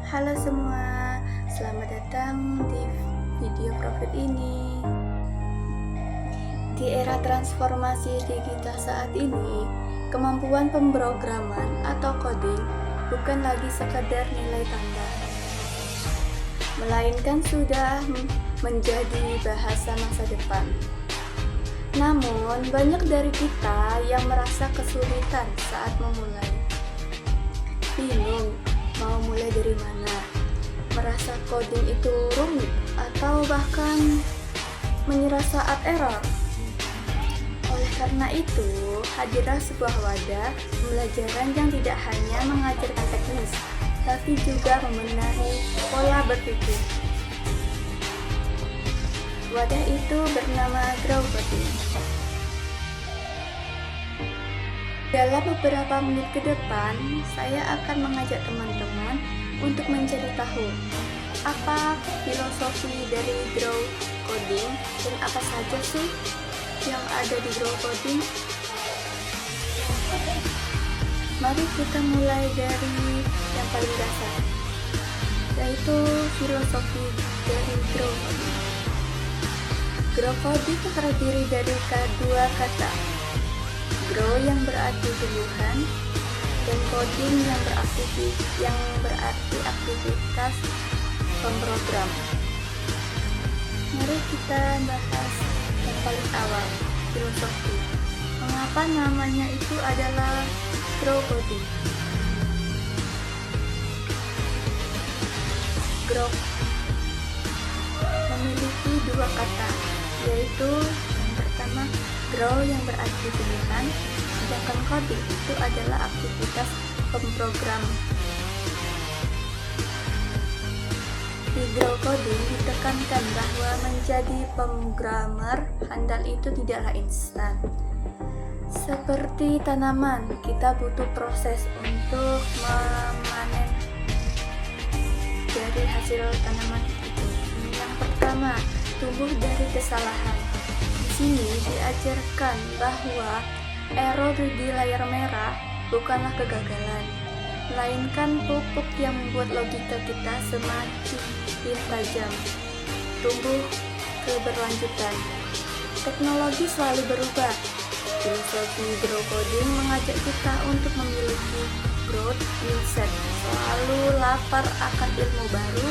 Halo semua, selamat datang di video profit ini. Di era transformasi digital saat ini, kemampuan pemrograman atau coding bukan lagi sekedar nilai tambah, melainkan sudah menjadi bahasa masa depan. Namun, banyak dari kita yang merasa kesulitan saat memulai. Bingung mau mulai dari mana, merasa coding itu rumit, atau bahkan menyerah saat error. Oleh karena itu, hadirlah sebuah wadah pembelajaran yang tidak hanya mengajarkan teknis, tapi juga membenahi pola berpikir. Wadah itu bernama Grow Coding. Dalam beberapa menit ke depan, saya akan mengajak teman-teman untuk mencari tahu apa filosofi dari Grow Coding dan apa saja sih yang ada di Grow Coding. Mari kita mulai dari yang paling dasar, yaitu filosofi dari Grow Coding. Grow Coding terdiri dari dua kata, grow yang berarti tumbuhan dan coding yang berarti aktivitas pemrogram. Mari kita bahas yang paling awal, filosofi. Mengapa namanya itu adalah Grow Coding? Grow memiliki dua kata, yaitu yang pertama grow yang berarti tumbuhan, sedangkan coding itu adalah aktivitas pemrogram. Di Grow Coding ditekankan bahwa menjadi pemrogramer handal itu tidaklah instan. Seperti tanaman, kita butuh proses untuk memanen dari hasil tanaman itu. Yang pertama, tumbuh dari kesalahan. Di sini diajarkan bahwa error di layar merah bukanlah kegagalan, melainkan pupuk yang membuat logika kita semakin tajam, tumbuh keberlanjutan. Teknologi selalu berubah. Filosofi Grow Coding mengajak kita untuk memiliki growth mindset, selalu lapar akan ilmu baru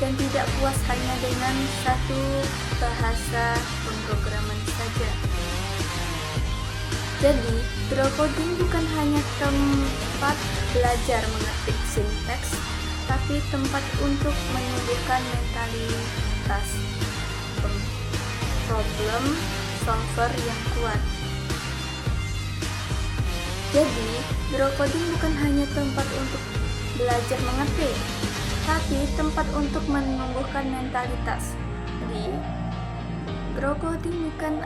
dan tidak puas hanya dengan satu bahasa pemrograman saja. Jadi, Grow Coding bukan hanya tempat belajar mengetik sintaks, tapi tempat untuk menumbuhkan mentalitas problem solver yang kuat. Jadi, Grow Coding bukan hanya tempat untuk belajar mengetik, tapi tempat untuk menumbuhkan mentalitas. Jadi, Grow Coding bukan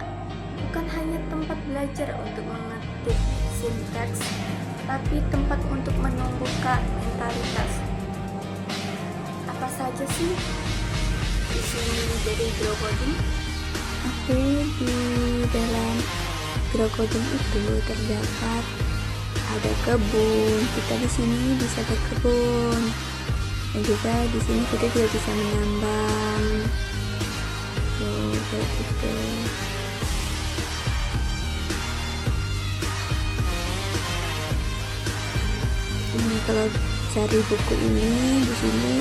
hanya tempat belajar untuk mengetik sintaks, tapi tempat untuk menumbuhkan mentalitas. Apa saja sih isi dari Grow Coding? Oke, di dalam Grow Coding itu terdapat ada kebun. Kita di sini bisa berkebun. Dan juga di sini kita juga bisa menambang. Kayak gitu. Kalau cari buku ini di sini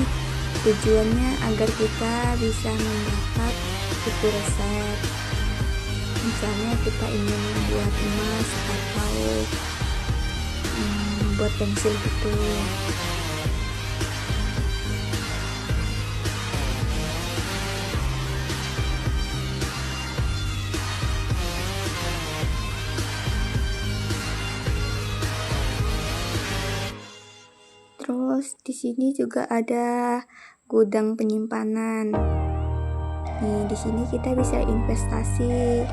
tujuannya agar kita bisa mendapat buku resep. Misalnya kita ingin membuat emas atau buat pensil gitu. Terus di sini juga ada gudang penyimpanan. Nih, di sini kita bisa investasi.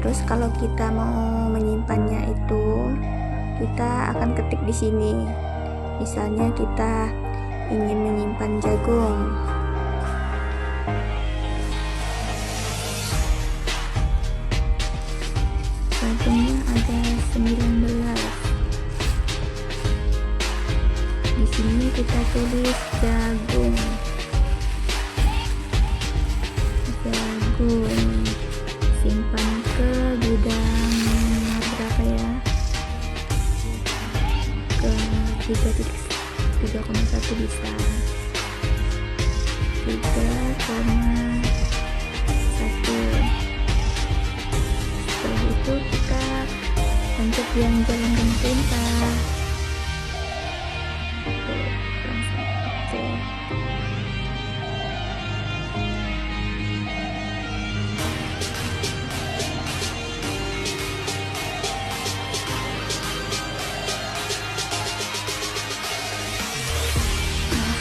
Terus kalau kita mau menyimpannya itu, kita akan ketik di sini. Misalnya kita ingin menyimpan jagung. Jagungnya ada 19. Di sini kita tulis jagung. Simpan ke gudang nomor berapa ya? Ke 3,1 bisa. 3,1. Setelah itu kita lanjut yang jalankan perintah.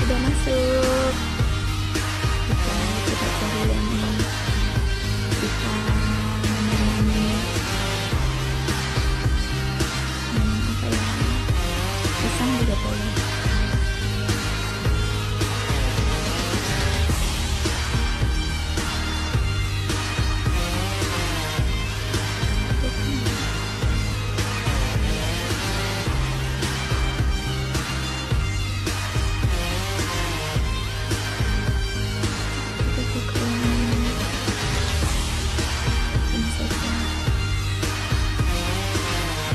Sudah masuk. Kita cari yang kita menemani apa ya, pisang juga boleh.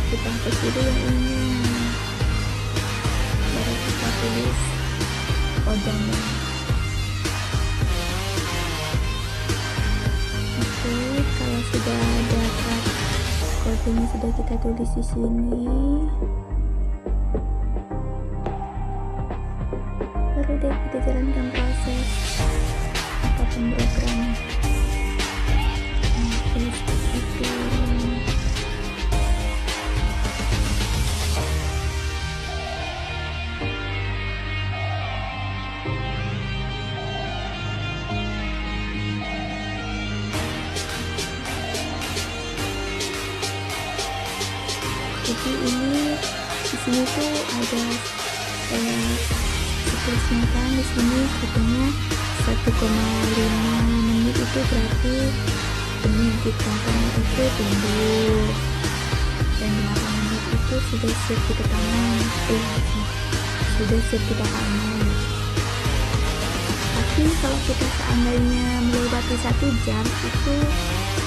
Kita hapus dulu yang ini, baru kita tulis kodenya. Oke, kalau sudah dapat kodenya sudah kita tulis di sini, baru deh kita jalankan proses atau pemrogram. Oke, seperti itu. Jadi ini di sini tuh ada seterusnya kan, di sini katanya 1,5 menit itu berarti benih di kantong itu tumbuh, dan 8 menit itu sudah siap kita tanam. Sudah siap kita panen. Tapi kalau kita seandainya melewati 1 jam, itu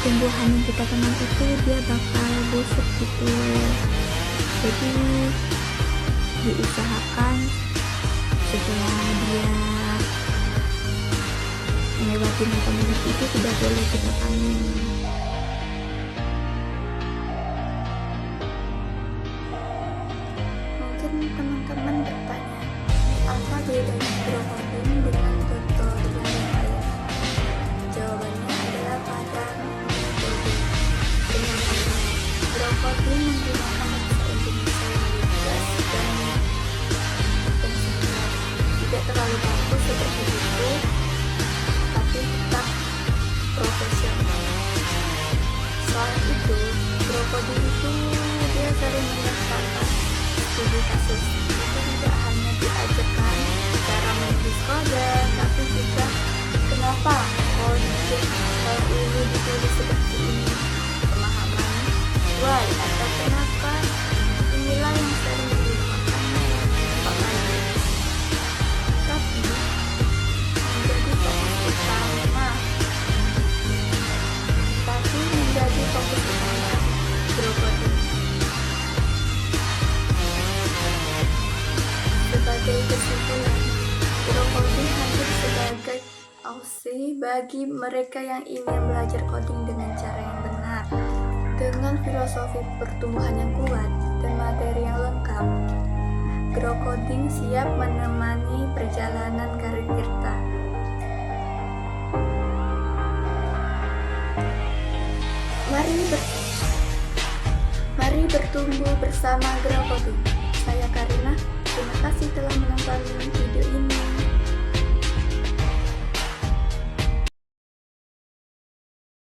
tumbuhan yang kita tanam itu dia bakal busuk gitu. Jadi diusahakan setelah dia melewati 8 menit itu tidak boleh kita panen. Mungkin teman-teman bertanya, apa bedanya brokodin dengan tutor yang lain? Jawabannya adalah pada metode penyampaian. Brokodin menggunakan bahasa Indonesia yang lugas dan singkat, tidak terlalu baku seperti itu, tapi tetap profesional. Selain itu, brokodin itu dia sering menyertakan studi kasus. Itu tidak hanya diajarkan cara menulis kode, tapi juga kenapa kode hal ini ditulis seperti ini, pemahaman why atau kenapa, inilah yang sering digunakannya tempat lain. Tapi menjadi fokus utama brokodin. Sebagai kesimpulan, brokodin hadir sebagai opsi bagi mereka yang ingin belajar coding dengan cara yang benar. Dengan filosofi pertumbuhan yang kuat dan materi yang lengkap, Growcoding siap menemani perjalanan karir kita. Mari bertumbuh bersama Growcoding. Saya Karina, terima kasih telah menonton video